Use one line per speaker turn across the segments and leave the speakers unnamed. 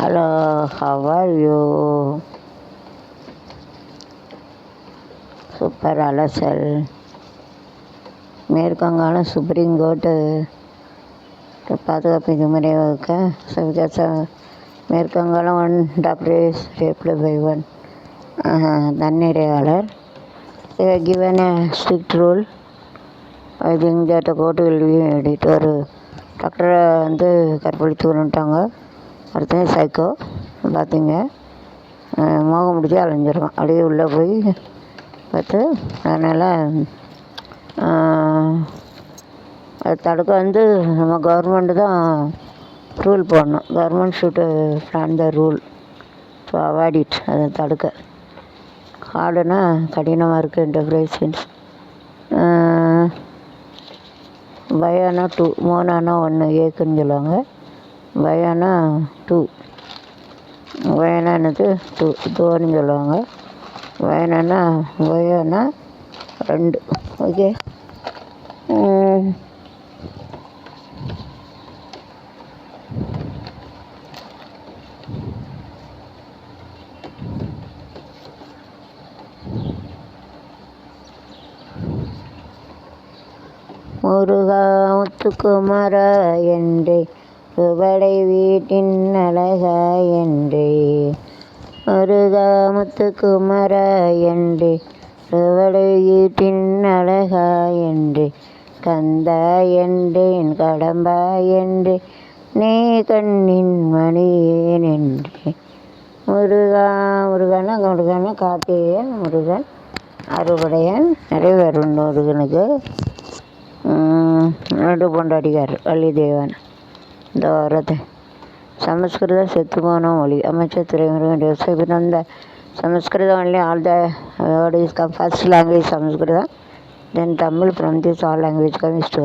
Hello, how are you? Super அலசல். மேற்கங்காலம் supreme court பாதுகாப்பு விதிமுறை வகுக்க மேற்கங்காலம் one doctor is raped by one தன்னிறையாளர். They were given a strict rule. I think that the court will be edit. ஒரு டாக்டரை கற்பழித்து கொண்டுட்டாங்க. ஒருத்தன் சைக்கோ பார்த்தீங்க, மோக முடிச்சு அலைஞ்சிருக்கான். அப்படியே உள்ளே போய் பார்த்து அதனால் அதை தடுக்க நம்ம கவர்மெண்ட்டு தான் ரூல் போடணும். Government should plan the rule to avoid it. அதை தடுக்க ஹார்டுனா கடினமாக இருக்குது. இன்டர்பிரேஷன்ஸ் பயானா 2, மோனானா 1 ஏக்குன்னு சொல்லுவாங்க. பயானா 2, வயனா என்னது 2 தோன்னு சொல்லுவாங்க. வயனா 2. ஓகே. முருகா முத்துக்குமாரா என்றே சுவடை வீட்டின் அழகா என்றே, முருகா முத்துக்குமாரா என்றே சுவடை வீட்டின் அழகா என்றே, கந்தா என்றேன் கடம்பா என்றே நீ கண்ணின் மணியேன் என்றே. முருகனா கார்த்திகேயன், முருகன் அறுபடையன். நிறைய பேர் உண்டு முருகனுக்கு. 2 பொண்டாட்டிக்கார் வள்ளிதேவன். இந்த வாரத்தை சமஸ்கிருதம் செத்துப்போன மொழி. அமைச்சர் துறைமுருகன் யோசிப்பிருந்த Sanskrit only all the word is first language Sanskrit, then Tamil, from this all language comes to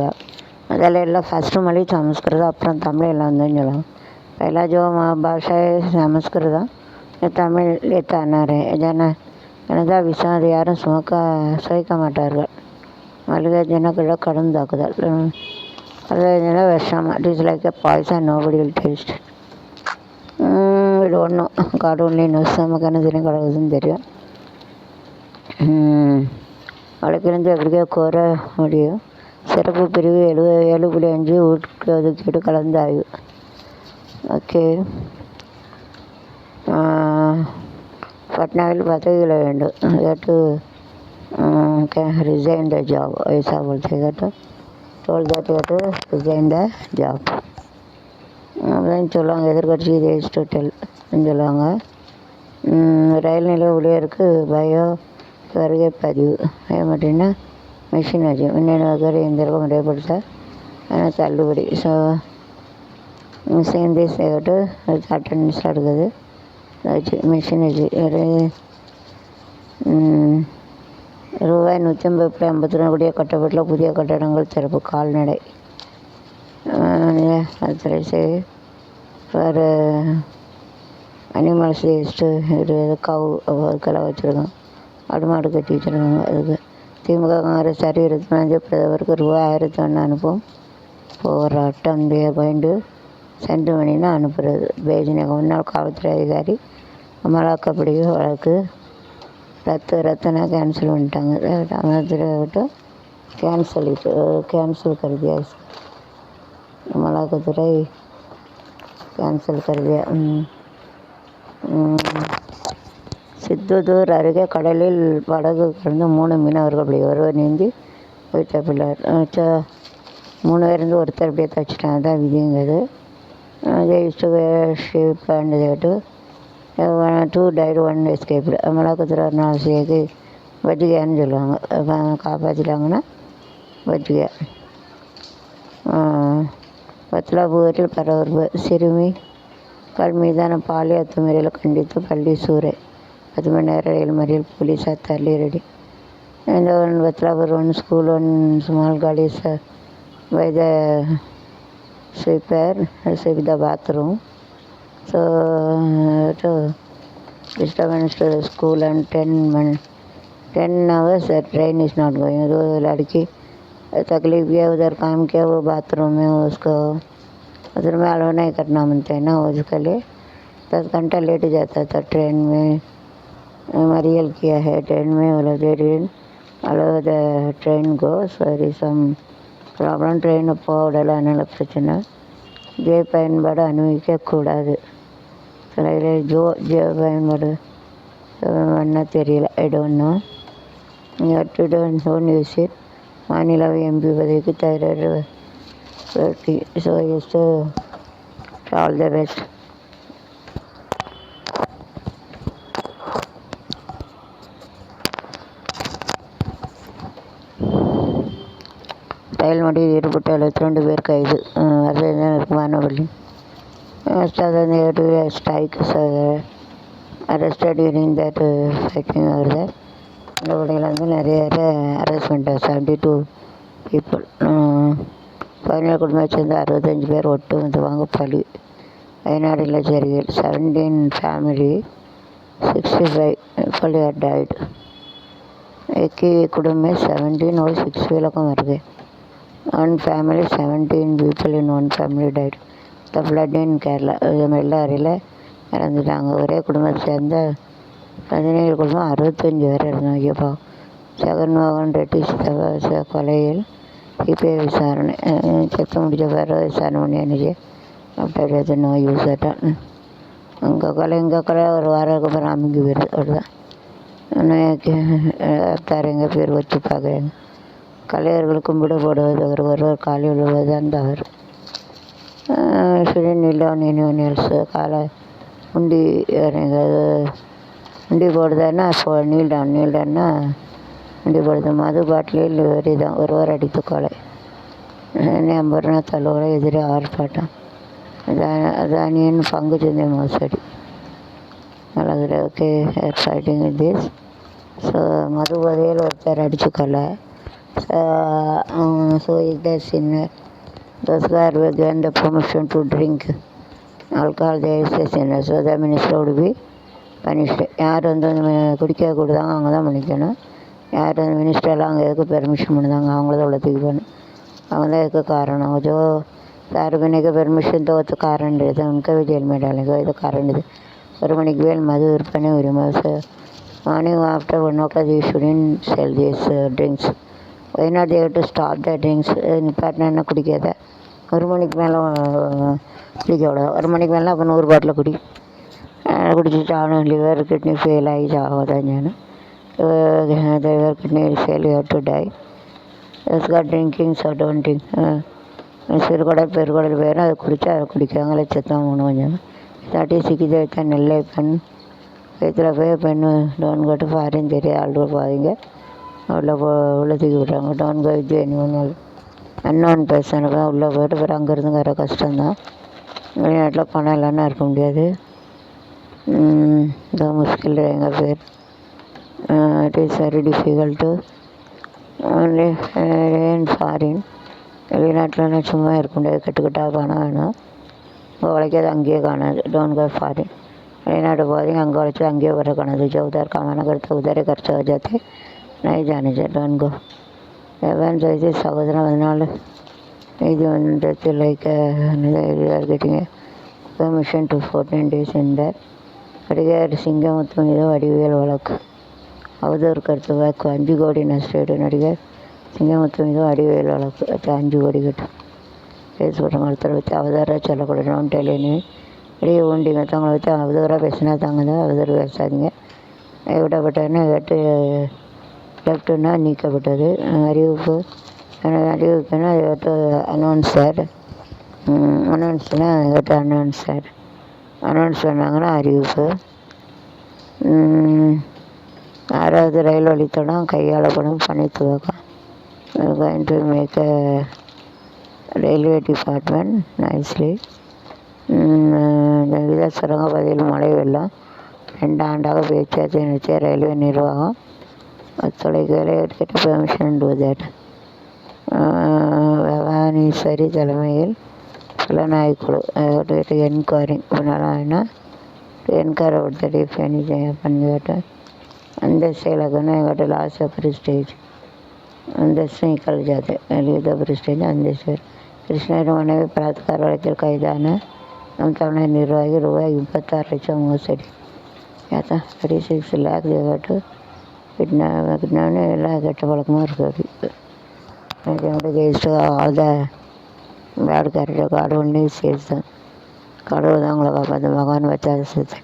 அதில் எல்லாம் ஃபஸ்ட்டு மொழி சமஸ்கிருதம், அப்புறம் தமிழ் எல்லாம் வந்துன்னு சொல்லுவாங்க. पहला जो भाषा है संस्कृतம், தமிழ் ஏத்தானார் எனதான் விஷம் யாரும் சுவைக்க மாட்டார்கள். மல்லிகை ஜனக்குள்ள கடும் தாக்குதல். மல்லிகை விஷம். It is like a poison, nobody will taste. இது ஒன்றும் காடு ஒன்லி நியூஸ். நமக்கு என்ன தெரியும், கடவுள்னு தெரியும். வழக்கிலிருந்து எப்படிக்கே கோர முடியும். சிறப்பு பிரிவு 7.5 ஒதுக்கீடு கலந்து ஆய்வு. ஓகே. பட்னாவில் பதவிகளை வேண்டும். கேட்டு ரிசைன் த ஜாப். ஐசா போல்ते கேட்டு டோல் தட் கேட்டு ரிசைன் த ஜாப் அப்படின்னு சொல்லுவாங்க. எதிர்கட்சி தேஸ் டு டெல் சொல்லுவாங்க. ரயில் நிலைய ஊழியருக்கு பயோ வருகை பதிவு மாட்டீங்கன்னா மிஷின் வச்சு மின்னணு வகை எந்திரம் முறைப்படுத்த தள்ளுபடி. ஸோ மிஷின் தேஸ் கேட்டு அட்டண்டன்ஸ் எடுக்குது வச்சு மிஷின் வச்சு ரூபாய் 152 கோடியே கட்டப்பட்டுள்ள புதிய கட்டடங்கள் திறப்பு. கால்நடை ஃபார் அனிமல்ஸ் வேஸ்ட்டு கவு அவருக்கெல்லாம் வச்சுருக்கோம். ஆடு மாடு கட்டி வச்சுருக்காங்க. அதுக்கு திமுக காங்கிரஸ் சரி 25 பிரதமருக்கு ரூபாய் 1001 அனுப்பும் போராட்டம். பயந்து சென்று மணினா அனுப்புறது. பேஜினக முன்னாள் காவல்துறை அதிகாரி அமலாக்கப்பிடிவு வழக்கு ரத்தனா கேன்சல் பண்ணிட்டாங்க. அமலாக்கத்துறை கேன்சல் கருதியா அமலாக்கத்துறை கேன்சல் கருதியா. சித்தூர் அருகே கடலில் படகு கடந்து 3 மீனவர்கள் அப்படி ஒருவர் நீந்தி போய் தப்பினார். 3 பேர் ஒருத்தர் அப்படியே தச்சுட்டாங்க. தான் விதிங்கிறது. ஷிப் அண்ட் கேட்டு 2 died, 1 escaped. அமலாக்கத்துறை நாசிக்கு வஜ்ஜிகான்னு சொல்லுவாங்க. காப்பாற்றிட்டாங்கன்னா வஜ்ஜிகா. பத்லாபூரில் பரபரப்பு. சிறுமிகள் மீதான பாலியல் அத்துமீறலை கண்டித்து பள்ளி சூறை. 10 மணி நேரம் ரயில் மறியல், போலீஸார் தள்ளிரடி. இந்த Badlapur 1 school 1 small college by the sweeper sweep the bathroom. So to disturbance to the school and 10 hours the train is not going. तो लड़की तकलीफ किया, उधर काम किया, वो बाथरूम में उसको बाथरूम में अलाउ नहीं करना मानते हैं ना, उसके लिए 10 घंटा लेट जाता था ट्रेन में। मरियल किया है ट्रेन में, बोला they didn't allow the train go, sorry some problem train போகல, அதனால பிரச்சனை. ஜே பயன்பாடு அனுமதிக்கக்கூடாது. சில ஜே பயன்பாடு என்ன தெரியல, I don't know. Don't use it. மாநிலவை எம்பி பதவிக்கு தயார். So use to all the best. ரயில் மறியலில் ஈடுபட்ட 72 பேர் கைது. மாணவர்கள் strike arrested during that fighting over that. நடவடிக்கையில் நிறைய அரெஸ்ட் பண்ணிட்டார். 72 பீப்புள். பதினேழு குடும்பத்தை சேர்ந்த 65 பேர் ஒட்டுமொத்தமாக பலி. வயநாடு இளச்சேரியில் 17 ஃபேமிலி 65 people had died. एक ही कुटुंब में 17 और 60 लोग मर गए. One family 17 people in one family died. The flood in Kerala. வெள்ளாரில் இறந்துட்டாங்க. ஒரே குடும்பத்தை சேர்ந்த 17 குடும்பம் 65 பேர் இருந்தாங்க. ஐயப்பா. ஜெகன்மோகன் ரெட்டி கொலையில் சிபிஐ விசாரணை. செத்து முடிச்ச பிறகு விசாரணை பண்ணி அன்றைக்கி ஆஃப்டர் டெத் நோ யூஸ் ஆட்டான். இங்கே கொலை ஒரு வாரத்துக்கு அப்புறம் அமைங்கி போயிடுது. அவ்வளோதான். தாரங்க பேர் வச்சு பார்க்குறாங்க. கலையர்கள் கும்பிட போடுவது ஒருவர் காலில் விழுவது தான் தவறு. காலை உண்டி உண்டி போடுதான்னா நீல்டான்னா உண்டி போடுது. மது பாட்டிலில் வரிதான் ஒருவர் அடித்து கொலை. 50 ரூபா தள்ளுவலை எதிரே ஆர்ப்பாட்டம். அதானியின் பங்கு சந்தை மோசடி. நல்லது. Okay, fighting with this. So மது போதையில் ஒருத்தர் அடித்து கொலை. So is the sinner. Those who are given the permission to drink alcohol, there is a sinner. So the minister would be punished. யார் குடிக்கக்கூடாதாங்க அவங்க தான் பண்ணிக்கணும். யார் மினிஸ்டர்லாம் அங்கே எதுக்கு பெர்மிஷன் பண்ணுதாங்க, அவங்கள தான் உள்ள தூக்கி பண்ணணும். அவங்க தான் எதுக்கு காரணம். जो சார்பினைக்கு பெர்மிஷன் तो वो कारण रहता है, उनका भी जेल में डालेंगे. இது कारण இது. 1 மணிக்கு மேல் மது விற்பனை உரிமை. Morning after 1 o'clock you shouldn't sell these drinks. Why not they have to stop the drinks? நிப்பாட்டினா குடிக்காத. 1 மணிக்கு மேலே குடிக்கக்கூடாது. 1 மணிக்கு மேலே அப்போ 100 பாட்டில் குடிச்சிட்டு அவனும் லிவர் கிட்னி ஃபெயில் ஆகி சாவதான் ஞானம். Liver kidney fail you have to die. Drinking so don't drink. சிறுகுடல் பெருகுடல் பேரும் அதை குடித்தா அதை குடிக்காங்களே செத்தான் போகணும் கொஞ்சம். இதாட்டி சிக்கித வைத்த நெல்லை பெண் வயிற்றில் போய் பெண்ணு டோன் கட்டு ஃபாரின் தெரியாது ஆள்கள் போவீங்க. உள்ளே தூக்கி விட்றாங்க. Don't go with anyone unknown பேசனுக்கு உள்ளே போய்ட்டு பிறகு அங்கேருந்து வர கஷ்டம்தான். வெளிநாட்டில் பணம் இல்லைன்னா இருக்க முடியாது. இந்த முஸ்கில் எங்கள் பேர். It is very difficult to only in foreign. வெளிநாட்டில் சும்மா இருக்க முடியாது. கட்டுக்கட்டாக பணம் வேணும். இங்கே உழைக்காது அங்கேயே காணாது. டோன் கோ ஃபாரின். வெளிநாட்டு போகிறீங்க அங்கே உழைச்சி அங்கேயே வர காணாது. जो उधर कमाना करते उधर ही खर्च हो जाते, नहीं जाने चाहिए. Don't go. எவன் செய்து சகோதரன் அதனால் இது வந்துட்டு like getting permission to 14 days in that. நடிகர் சிங்கமுத்து மீது வடிவேல் வழக்கு. அவதூறு கருத்து வாக்கு 5 கோடி நஷ்டேடு. நடிகர் சிங்கமுத்து மீது வடிவேல் வழக்கு. 5 கோடி கட்டும் கேஸ் போட்டாங்க. ஒருத்தர் வச்சு அவதாராக சொல்லக்கூடாது. நோன் டெலினி வெளியே ஊண்டிங்க. தவங்களை வச்சு அவதூறாக பேசினா தாங்க தான் அவதூறு பேசாதீங்க. விடப்பட்டதுன்னா கேட்டு லெஃப்ட்டுன்னா நீக்கப்பட்டது. அறிவிப்புன்னா அதை கேட்டு அனௌன்ஸர். அனௌன்ஸ்னா அதை கேட்டு அனௌன்ஸர். அனௌன்ஸ் பண்ணாங்கன்னா அறிவிப்பு. 6வது ரயில் வழித்தடம் கையாளப்படும் பணி துவக்கம். going to make a railway department nicely. வித சுரங்கப்பகுதியில் மழை வெள்ளம் 2 ஆண்டாக பேச்சுவார்த்தை நடத்திய ரயில்வே நிர்வாகம் ஒத்துழைக்கலை. கேட்ட பெர்மிஷன் டு தட். பவானீஸ்வரி தலைமையில் புலனாய்வுக்குழு என்கொயரி புனலாயினா என்கொயரி கொடுத்த ஃபேனி பண்ணிக்கிட்டு அந்த செயலகன்னு எங்கிட்ட லாஸ்ட் प्रेस्टेज अंदस्तें निकल जाते. लीव द प्रेस्टेज अंदेश्वर. கிருஷ்ணகிரி மனைவி பலாத்கார வழக்கில் கைதான நம் தமிழக நிர்வாகி ரூபாய் 36 லட்சம் மோசடி. அதான் 36 lakh கேட்டு கிட்னாப்னு எல்லாம் கெட்ட பழக்கமாக இருக்குது. Cast all the bad character God only chase தான். கடவுள் தான் உங்களை காப்பாற்ற மகான் வச்சாத சேர்த்து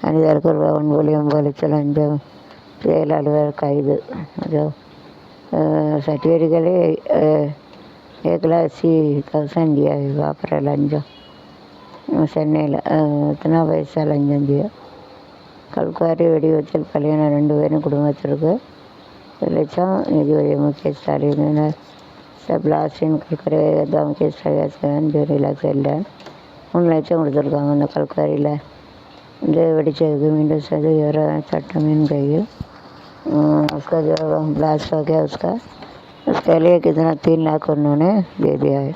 மனிதருக்கு ரூபாய் 9 லட்சம் லஞ்சம் செயல் அலுவலர் கைது. அதோ சர்டிஃபிகேட்டுகளே 1,80,000 दिया வாப்புற லஞ்சம் சென்னையில். எத்தனை பைசா லஞ்சம் दिया. கல்குவாரி வெடிவிபத்தில் பலியான 2 பேரும் குடும்பத்திற்கு 1 லட்சம் நிதி உதவி. முகேஷ் ஸ்டாலின் பிளாஸ்டின் கல்குவாரி முகேஷ் ஸ்டாலின் 2 lakhs இல்லை 3 லட்சம் கொடுத்துருக்காங்க. அந்த கல்குவாரியில் இந்த வெடிச்சதுக்கு மீண்டும் சட்டமின் கையில். उसका जो ब्लास्ट हो गया उसके लिए कितना 3 लाख उन्होंने दे दिया है.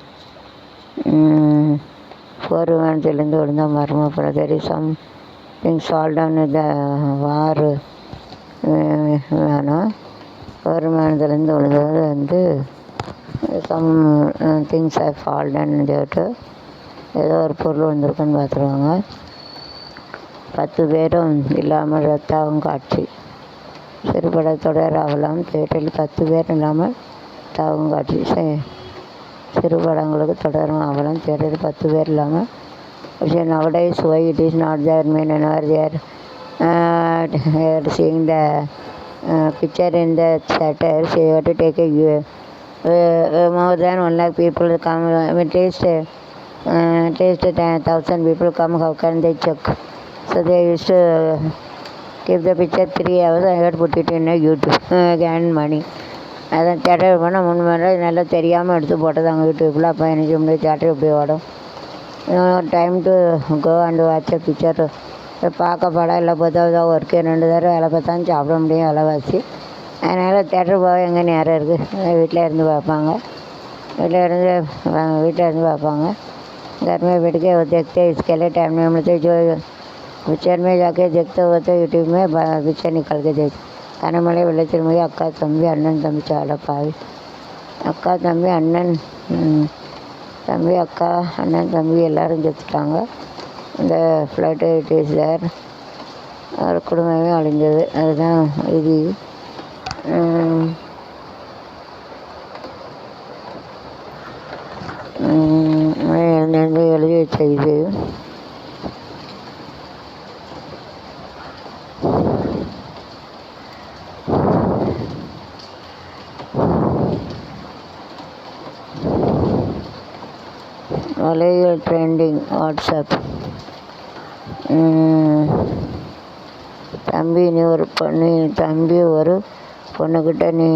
போர் விமானத்திலிருந்து விழுந்த மர்ம பிரதரி சம்திங் சால்வ் டவுன் த வார் விமானம். போர் விமானத்திலிருந்து விழுந்தது வந்து சம் திங்ஸ் ஆர் ஃபால்டன் சொல்லிட்டு ஏதோ ஒரு பொருள் வந்திருக்குன்னு பார்த்துருவாங்க. 10 பேரும் இல்லாமல் ரத்தாவும் காட்சி. சிறுபட தொடர் அவலம் தேட்டரில் 10 பேர் இல்லாமல் தாவும் காட்சி. சிறுபடங்களுக்கு தொடரும் அவலம் தேட்டரில் 10 பேர் இல்லாமல். nowadays why it is not there mean whenever they are seeing the picture in the theaters you have to take more than 1 lakh people come. I mean, at least 10,000 people come. How can they check? So they used to keep the picture 3 hours and had put it in a YouTube and money. அதான் theatre போனால் 3 மணி நேரம் நல்லா தெரியாமல் எடுத்து போட்டதாங்க யூடியூப்பில். அப்போ எனக்கு முடியும் தேட்டர் இப்படி ஓடும். Time to go and watch picture. பார்க்க படம் இல்லை பார்த்தா ஒர்க்கு 2 தடவை வேலை பார்த்தாலும் சாப்பிட முடியும் விலைவாசி. அதனால் தேட்டர் போக எங்கே நேரம் இருக்குது. வீட்டில் இருந்து பார்ப்பாங்க. வீட்டில் இருந்து பார்ப்பாங்க. घर में बैठ के वो देखते इसके लिए टाइम नहीं मिलते. जो पिक्चर में जाके देखते हो तो यूट्यूब में पिक्चर निकल के देख கனமழை வெள்ளத்தில் போய் அக்கா தம்பி அண்ணன் தம்பி சாலப்பாவி. அக்கா தம்பி அண்ணன் தம்பி அக்கா அண்ணன் தம்பி எல்லோரும் செத்துட்டாங்க. இந்த ஃப்ளைட்டு டீச்சர் ஒரு குடும்பமே அழிஞ்சது. அதுதான் இது. எழுதி வச்ச இது. வலையில் ட்ரெண்டிங் வாட்ஸ்அப். தம்பி தம்பி ஒரு பொண்ணுக்கிட்ட நீ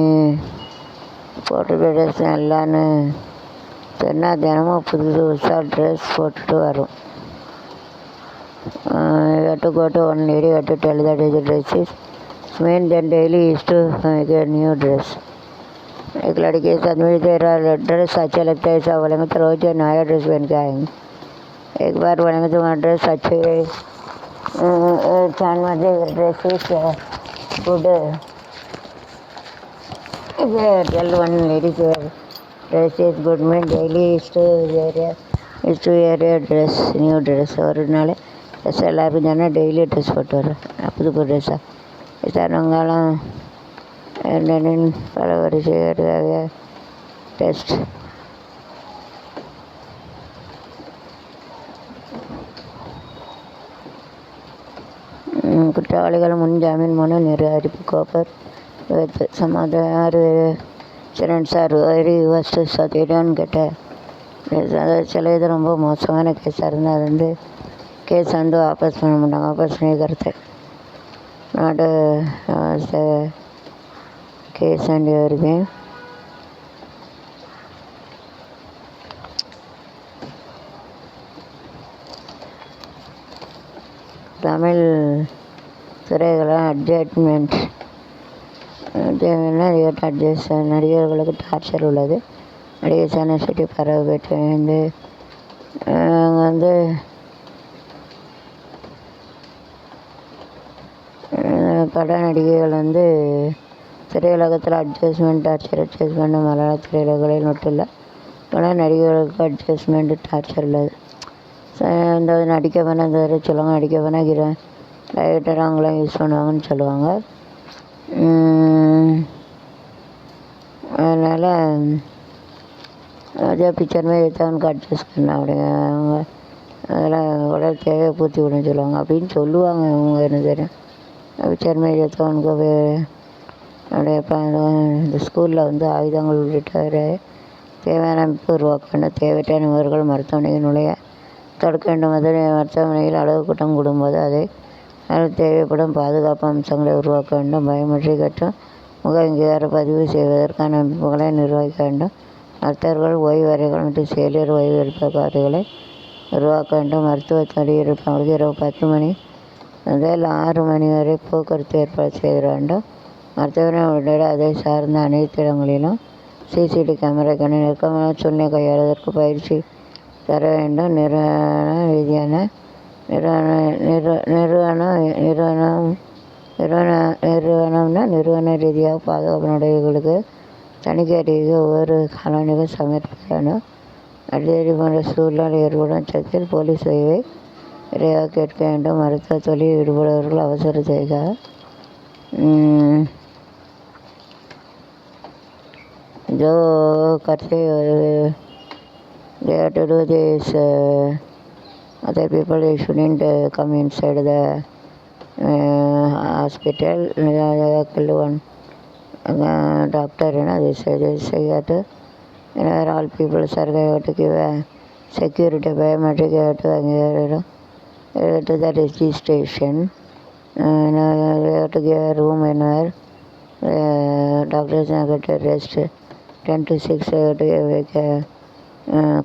போட்டு ட்ரெஸ் நல்லான்னு சொன்னால் தினமும் புதுசாக ட்ரெஸ் போட்டுட்டு வரும். to go to one lady, you have to tell that is the dress is mean then daily is to make a new dress. एक लड़की के साथ में तेरा ड्रेस अच्छा लगता है ऐसा बोलेंगे तो रोज नया ड्रेस पहन के आएंगे. एक बार बोलेंगे तुम्हारा ड्रेस अच्छे छान मजे dress is good. Tell one lady dress is good mean daily is to wear a dress new dress. ஒரு நாள் ட்ரெஸ் எல்லாருக்கும் சொன்னால் டெய்லி ட்ரெஸ் போட்டு வர்றேன். புது புது ட்ரெஸ்ஸாக விசாரணங்காலம் என்னென்னு பல வரிசையாக டெஸ்ட். குற்றவாளிகள் முன் ஜாமீன் மனு நிராகரிப்பு. கோப்பர் விபத்து சமாதானம் 6 இன்சிடென்ட்ஸ் ஆர் வெரி வஸ்ட். சத்தியடன் கேட்ட சில இது ரொம்ப மோசமான கேஸாக இருந்தால் அது வந்து கேஸ் வந்து வாபஸ் பண்ண மாட்டாங்க. வாபஸ் பண்ணிக்கிறது not case and everything. Tamil துறைகளை அட்ஜஸ்ட்மெண்ட் நடிகர்களுக்கு டார்ச்சர் உள்ளது. நடிகை சனசெட்டி பறவை பெற்று வந்து பட நடிகைகள் வந்து திரையுலகத்தில் அட்ஜஸ்ட்மெண்ட் டார்ச்சர். அட்ஜஸ்ட்மெண்ட் மலையாள திரையுலகில் மட்டும் இல்லை பல நடிகர்களுக்கு அட்ஜஸ்ட்மெண்ட் டார்ச்சர் உள்ளது. இந்த நடிக்க வேணால் இந்த வரை சொல்லுவாங்க, நடிக்க வேணால் டைரக்டர் அவங்களாம் யூஸ் பண்ணுவாங்கன்னு சொல்லுவாங்க. அதனால் அதே पिक्चर में रहता है उनको एडजस्ट करना அப்படிங்க. அவங்க அதெல்லாம் உடல் தேவையை பூர்த்தி பண்ண சொல்லுவாங்க அப்படின்னு சொல்லுவாங்க. அவங்க என்ன தெரியும் पिक्चर में रहता है उनको அப்படியே இந்த ஸ்கூலில் வந்து ஆயுதங்கள் உள்ளிட்ட தேவையான அமைப்பு உருவாக்க வேண்டும். தேவையற்ற நபர்கள் மருத்துவமனையில் நுழைய தடுக்க வேண்டும். மருத்துவமனையில் அளவு கூட்டம் கூடும்போது அதை தேவைப்படும் பாதுகாப்பு அம்சங்களை உருவாக்க வேண்டும். பயோமெட்ரிக் மற்றும் முக அங்கீகார பதிவு செய்வதற்கான அமைப்புகளை நிர்வகிக்க வேண்டும். மருத்துவர்கள் ஓய்வறைகள் மற்றும் செவிலியர் ஓய்வு எடுப்பவர்களை உருவாக்க வேண்டும். மருத்துவ தொழில் இருப்பவர்களுக்கு இரவு 10 மணி முதல் 6 மணி வரை போக்குவரத்து ஏற்பாடு செய்ய வேண்டும். மருத்துவமனை உள்ளிட்ட அதை சார்ந்த அனைத்து இடங்களிலும் சிசிடிவி கேமரா நெருக்கமான சூழ்நிலை கையாளுவதற்கு பயிற்சி தர வேண்டும். நிறுவன ரீதியாக பாதுகாப்பு நடவடிக்கைகளுக்கு தணிக்கை அறிக்கை ஒவ்வொரு காலனிக்கும் சமர்ப்பிக்க வேண்டும். அடிதடி போன்ற சூழ்நிலை ஏற்படும் பட்சத்தில் போலீஸ் உதவியை விரைவாக கேட்க வேண்டும். மருத்துவ தொழில் ஈடுபடுபவர்கள் அவசர தேவைக்காக जो करते they have to do this other people they shouldn't come inside the hospital. One doctor they say that all people are to give a security biometric to the registration. They have to give a room anywhere. Doctors get a rest 10 to 6 to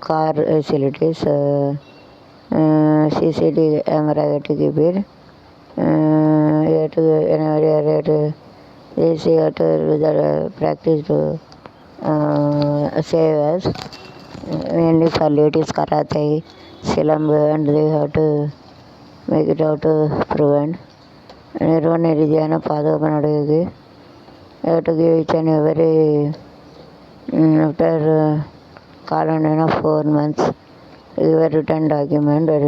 car facilities. CCTV camera to keep it. To practice to save us. Mainly for ladies karate, silambu, and they have to make it out to prevent. நிறுவன ரீதியான பாதுகாப்பு நடவடிக்கை to give each and every after colony 4 months give a written document or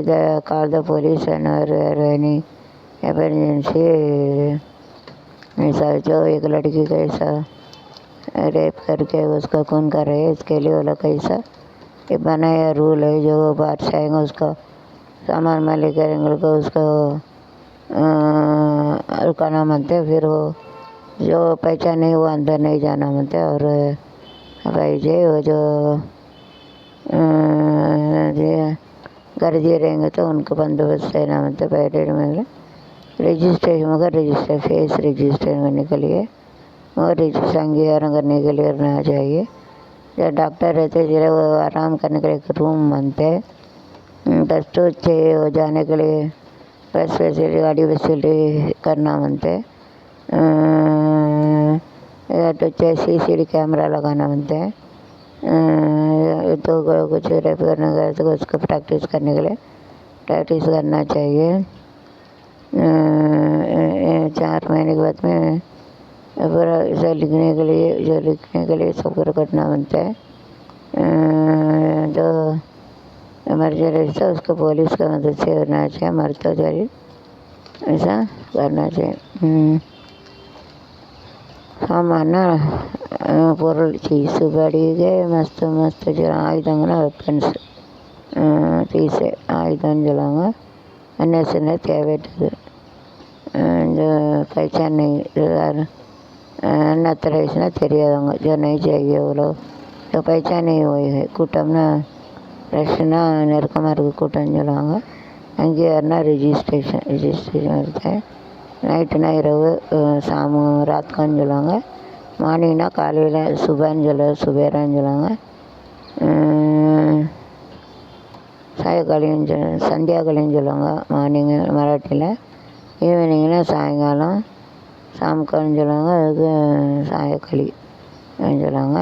they call the police and or any emergency. ऐसा जो एक लड़की का ऐसा रेप करके उसका खून कर रहे हैं, इसके लिए वो लोग कैसा ये बनाया रूल है. जो बात चाहेंगे उसको सामान मालिक करेंगे को उसको रुकाना मानते. फिर वो जो पहचान नहीं वो अंदर नहीं जाना मानते. और भाई जी वो जो गर्जी रहेंगे तो उनको बंदोबस्त देना मानते. बैठे में रजिस्ट्रेशन मगर रजिस्टर फेस रजिस्ट्रेशन करने के लिए और रजिस्टर अंगीकार करने के लिए रहना चाहिए. जब डॉक्टर रहते जरा वो आराम करने के लिए एक रूम बनते. दस्त हो जाने के लिए बस फैसिलिटी गाड़ी फैसिलिटी करना बनते. तो CCTV कैमरा लगाना बनते हैं. तो कुछ रेप करने का तो उसको प्रैक्टिस करने के लिए प्रैक्टिस करना चाहिए. 4 महीने के बाद में पूरा इसे लिखने के लिए सब करना बनता है. जो इमरजेंसी है उसको पुलिस का मदद से करना चाहिए. मरता चाहिए ऐसा करना चाहिए. सामान பொருள் சீஸு படிகை மஸ்து மஸ்து ஆயுதங்கன்னா வெப்பன்ஸ் சீஸு ஆயுதம்னு சொல்லுவாங்க. அன்னேசனை தேவையற்றது. இந்த பைச்சானை அன்னத்தரைஸ்னா தெரியாதவங்க जो नहीं चाहिए वो लोग जो पहचाने वही है. கூட்டம்னா ரஷ்னா நெருக்கமாக இருக்க கூட்டம்னு சொல்லுவாங்க. அங்கேயாருனா ரிஜிஸ்ட்ரேஷன் இருக்குது. நைட்டுனா இரவு சாமு ராத்கான்னு சொல்லுவாங்க. மார்னிங்னா காலையில் சுபேரான்னு சொல்லுவாங்க. சந்தியாகளின்னு சொல்லுவாங்க மார்னிங்கு மராட்டியில். ஈவினிங்னா சாயங்காலம் சாம்கான்னு சொல்லுவாங்க. அதுக்கு சாயக்களி சொல்லுவாங்க.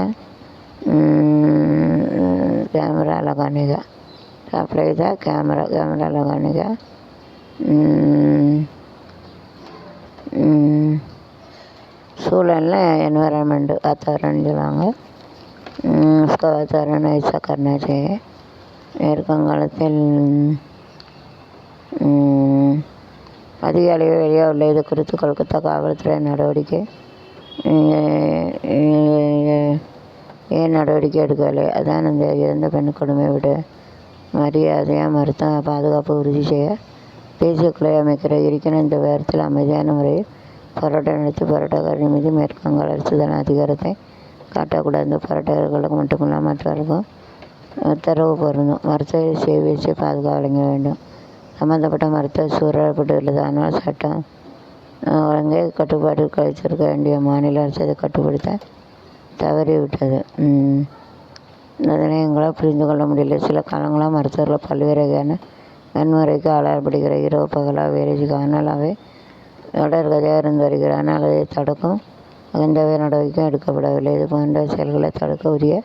कैमरा लगाने का सप्लाई था. कैमरा लगाने का சூழல்ல एनवायरनमेंट वातावरण சொல்லுவாங்க. उसका वातावरण ऐसा करना चाहिए. மேற்கு வங்காளத்தில் அதிக அளவில் வெளியாக உள்ள இது குறித்து கொல்கத்தா காவல்துறை நடவடிக்கை ஏன் நடவடிக்கை எடுக்கவில்லை? அதான் அந்த இறந்த பெண் கொடுமை விட மரியாதையாக மருத்துவ பாதுகாப்பு உறுதி செய்ய தேசிய குழு அமைக்கிற இருக்கிற இந்த வாரத்தில் அமைதியான முறையில் போராட்டம் நடத்தி போராட்டக்காரர்கள் மீது மேற்கு வங்காள அரசு தன் அதிகாரத்தை காட்டக்கூடாது. போராட்டக்காரர்களுக்கு மட்டுமில்லாமல் மற்றவர்களுக்கும் உத்தரவு பொருந்தும். மருத்துவ சேவையை பாதுகாப்பு வழங்க வேண்டும். சம்பந்தப்பட்ட மருத்துவ சூழப்பட்டுள்ளது. ஆனால் சட்டம் ஒழுங்கை கட்டுப்பாட்டுக்கு வைத்திருக்க வேண்டிய மாநில அரசு அதை கட்டுப்படுத்த தவறிவிட்டது. அதனை எங்களால் புரிந்து கொள்ள முடியல. சில காலங்களாக மருத்துவர்கள் பல்வேறு வகையான வன்முறைக்கு ஆளாடப்படுகிற இரவு பகலாக வேறு காணலாகவே தொடர்கதையாக இருந்து வருகிறார். ஆனால் அதை தடுக்கும் அகந்தவை நடவடிக்கை எடுக்கப்படவில்லை. இது போன்ற செயல்களை தடுக்க உரிய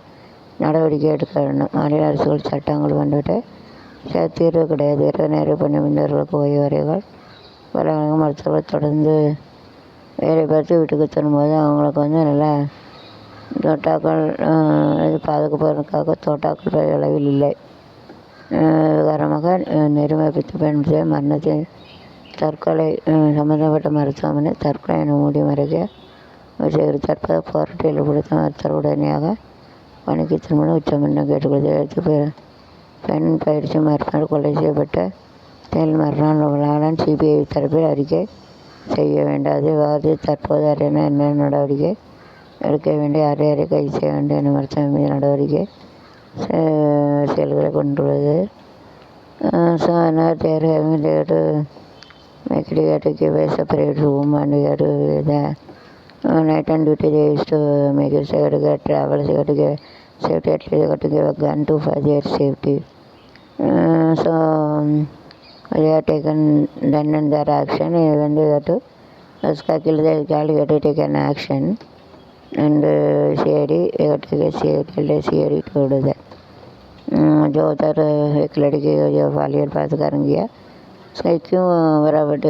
நடவடிக்கை எடுக்க வேண்டும். மாநில அரசுகள் சட்டங்கள் வந்துவிட்டு தீர்வு கிடையாது. இரவு நேர பணிபுரிந்தவர்களுக்கு ஓய்வு வரைகள் பல மருத்துவர்கள் தொடர்ந்து வேலை பார்த்து வீட்டுக்கு திரும்பும்போது அவங்களுக்கு நல்லா தோட்டாக்கள் பாதுகாப்பதற்காக தோட்டாக்கள் பெரிய அளவில் இல்லை. காரணமாக நிர்மபித்து பயன்படுத்திய மரணத்தின் தற்கொலை சம்பந்தப்பட்ட மருத்துவமனை தற்கொலை என மூடி மறைக்க தற்போது போராட்டத்தில் ஈடுபடுத்த மருத்துவர் உடனடியாக பணிக்கு திரும்ப உச்சமன்றம் கேட்டுக்கொள்வதை அடுத்து பெண் பயிற்சி மருத்துவர் கொலை செய்யப்பட்ட தேல் மறுநாள் சிபிஐ தரப்பில் அறிக்கை செய்ய வேண்டும். அது விவாதத்தில் தற்போது அறிய என்ன நடவடிக்கை எடுக்க வேண்டிய யாரை கைது செய்ய வேண்டும் என மருத்துவம் மீது நடவடிக்கை செயல்களை கொண்டுள்ளது. So another they to make it to give a separate room, and we have to the night and duty they used to make it safe to get travel, they got to give safety, at least they got to give a gun to for their safety. So they have taken then and their action, even they have to kill the child, they have to take an action. And CID they got to get CID to do that. जो उधर एक लड़की को जो वालियर पास कर गया उसका क्यों बराबर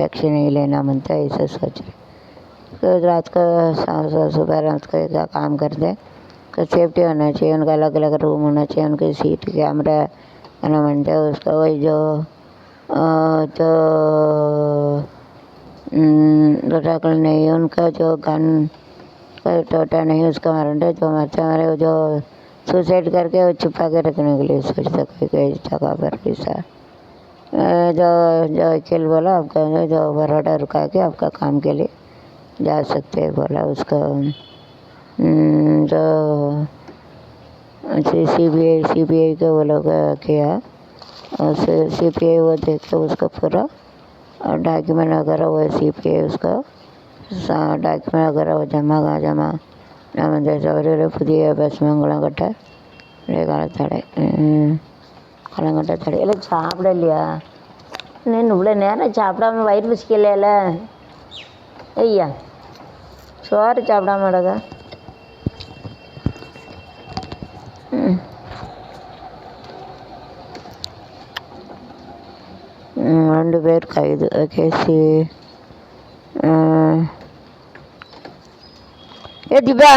एक्शन नहीं लेना बनता है, ऐसा सोच रहे. तो रात को सुबह रात को क्या काम करते तो सेफ्टी होना चाहिए. उनका अलग अलग रूम होना चाहिए. उनके सीट कैमरा करना बनता है. उसका वही जो टोटा नहीं उनका जो गन का टोटा नहीं उसका मारना जो मरता हमारे जो सुसाइड करके वो छुपा के रखने के लिए सोचता कोई जगह पर ऐसा. जो वकील बोला आपका जो बरोडा रुका के आपका काम के लिए जा सकते हैं बोला. उसको जो CBI को वो लोग किया. CBI वो देख के उसको पूरा डॉक्यूमेंट वगैरह वो CBI उसको डॉक्यूमेंट वगैरह वो जमा நம்ம சௌரியில் புதிய பஸ் மங்கலங்கட்ட களங்கட்ட தடை எல்லாம் சாப்பிடலையா? நான் இவ்வளோ நேரம் சாப்பிடாம வயிறு பசிக்கலையில ஐயா சோறு சாப்பிடாம கிடக்க. ரெண்டு பேர் கைது. கேசி ए दिबा